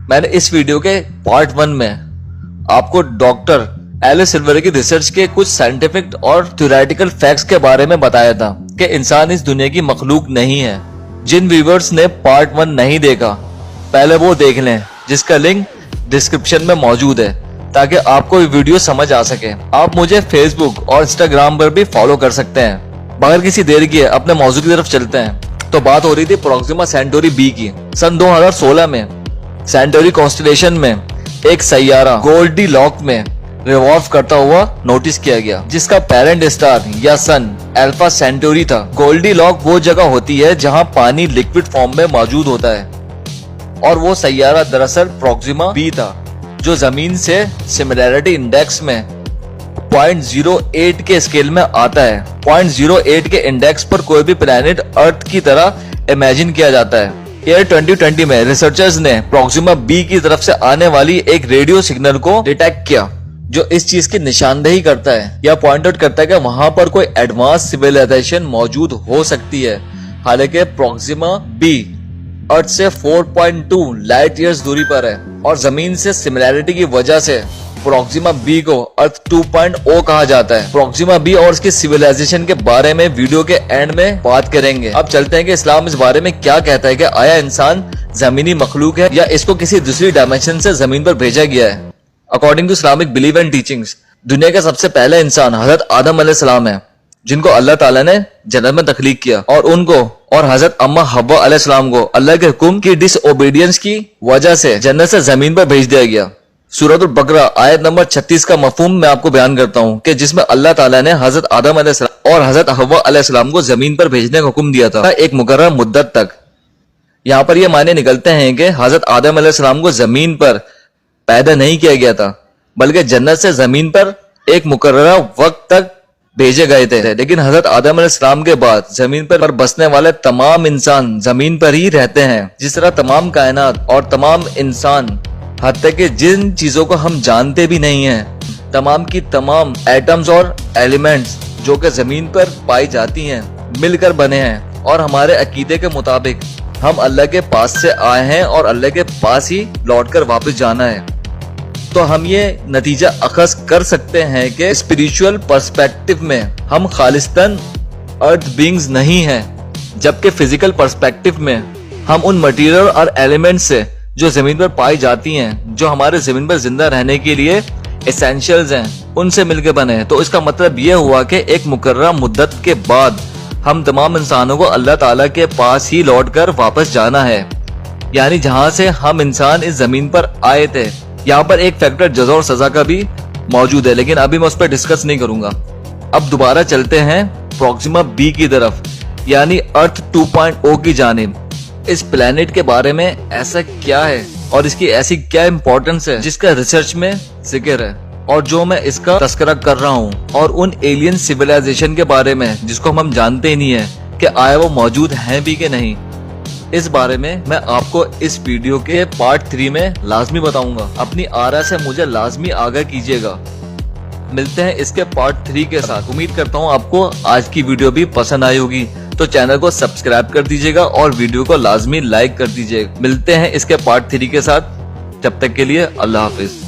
मैंने इस वीडियो के पार्ट 1 में आपको डॉक्टर एलिस सिल्वर की रिसर्च के कुछ साइंटिफिक और थ्योरेटिकल फैक्ट्स के बारे में बताया था कि इंसान इस दुनिया की मखलूक नहीं है। जिन व्यूवर्स ने पार्ट 1 नहीं देखा पहले वो देख लें, जिसका लिंक डिस्क्रिप्शन में मौजूद है, ताकि आपको ये वीडियो समझ आ सके। आप मुझे फेसबुक और इंस्टाग्राम पर भी फॉलो कर सकते हैं। बगैर किसी देर किए अपने मौजू की तरफ चलते हैं। तो बात हो रही थी प्रोक्सिमा सेंटोरी बी की। सन 2016 में सेंटोरी कॉन्स्टेलेशन में एक सैयारा गोल्डी लॉक में रिवॉल्व करता हुआ नोटिस किया गया, जिसका पेरेंट स्टार या सन अल्फा सेंटोरी था। गोल्डी लॉक वो जगह होती है जहां पानी लिक्विड फॉर्म में मौजूद होता है, और वो सैयारा दरअसल प्रोक्सिमा बी था, जो जमीन से सिमिलैरिटी इंडेक्स में 0.08 के स्केल में आता है। 0.08 के इंडेक्स पर कोई भी प्लैनेट अर्थ की तरह इमेजिन किया जाता है। ईयर 2020 में रिसर्चर्स ने प्रोक्सिमा बी की तरफ से आने वाली एक रेडियो सिग्नल को डिटेक्ट किया, जो इस चीज की निशानदेही करता है या पॉइंट आउट करता है कि वहां पर कोई एडवांस सिविलाइजेशन मौजूद हो सकती है। हालांकि प्रोक्सिमा बी अर्थ से 4.2 लाइट ईयर्स दूरी पर है, और जमीन से सिमिलैरिटी की वजह से प्रोक्सिमा बी को अर्थ 2.0 कहा जाता है। प्रोक्सिमा बी और इसकी सिविलाइजेशन के बारे में वीडियो के एंड में बात करेंगे। अब चलते हैं कि इस्लाम इस बारे में क्या कहता है कि आया इंसान जमीनी मखलूक है या इसको किसी दूसरी डायमेंशन से जमीन पर भेजा गया है। According to Islamic believe and teachings, दुनिया का सबसे पहला इंसान हजरत आदम अलैहिस्सलाम है, जिनको अल्लाह ताला ने जन्नत में तख्लीक किया, और उनको और हजरत अम्मा हव्वा अलैहिस्सलाम को अल्लाह के हुक्म की डिसओबीडियंस की वजह से जन्नत से जमीन पर भेज दिया गया। सूरतुल बकरा आयत नंबर 36 का मफहूम मैं आपको बयान करता हूँ कि जिसमें अल्लाह ताला ने हजरत आदम अलैहिस्सलाम और हजरत हव्वा अलैहिस्सलाम को जमीन पर भेजने का हुक्म दिया था एक मुकर्रर मुद्दत तक। यहाँ पर ये मायने निकलते हैं कि हजरत आदम अलैहिस्सलाम को जमीन पर पैदा नहीं किया गया था, बल्कि जन्नत से जमीन पर एक मुकर्रर वक्त तक भेजे गए थे। लेकिन हजरत आदम अलैहिस्सलाम के बाद जमीन पर बसने वाले तमाम इंसान जमीन पर ही रहते हैं। जिस तरह तमाम कायनात और तमाम इंसान, हत्ता कि जिन चीजों को हम जानते भी नहीं हैं, तमाम की तमाम एटम्स और एलिमेंट्स जो कि जमीन पर पाई जाती हैं, मिलकर बने हैं, और हमारे अकीदे के मुताबिक हम अल्लाह के पास से आए हैं और अल्लाह के पास ही लौटकर वापस जाना है। तो हम ये नतीजा अखज़ कर सकते हैं कि स्पिरिचुअल पर्सपेक्टिव में हम खालिस्तन अर्थ बीइंग्स नहीं हैं, जबकि फिजिकल पर्सपेक्टिव में हम उन मटेरियल और एलिमेंट्स से जो जमीन पर पाई जाती हैं, जो हमारे जमीन पर जिंदा रहने के लिए एसेंशियल्स हैं, उनसे मिलकर बने हैं। तो इसका मतलब ये हुआ कि एक मुकर्रर मुद्दत के बाद हम तमाम इंसानों को अल्लाह ताला के पास ही लौटकर वापस जाना है, यानी जहां से हम इंसान इस जमीन पर आए थे। यहाँ पर एक फैक्टर जज़ा और सजा का भी मौजूद है, लेकिन अभी मैं उस पर डिस्कस नहीं करूंगा। अब दोबारा चलते हैं प्रोक्सिमा बी की तरफ, यानी अर्थ 2.0 की जानिब। इस प्लेनेट के बारे में ऐसा क्या है और इसकी ऐसी क्या इम्पोर्टेंस है जिसका रिसर्च में जिक्र है, और जो मैं इसका तस्करा कर रहा हूँ, और उन एलियन सिविलाइजेशन के बारे में जिसको हम जानते ही नहीं है कि आया वो मौजूद हैं भी कि नहीं। इस बारे में मैं आपको इस वीडियो के पार्ट 3 में लाजमी बताऊंगा। अपनी आरा से मुझे लाजमी आगाह कीजिएगा। मिलते हैं इसके पार्ट 3 के साथ। उम्मीद करता हूँ आपको आज की वीडियो भी पसंद आई होगी, तो चैनल को सब्सक्राइब कर दीजिएगा और वीडियो को लाजमी लाइक कर दीजिएगा। मिलते हैं इसके पार्ट 3 के साथ, जब तक के लिए अल्लाह हाफिज।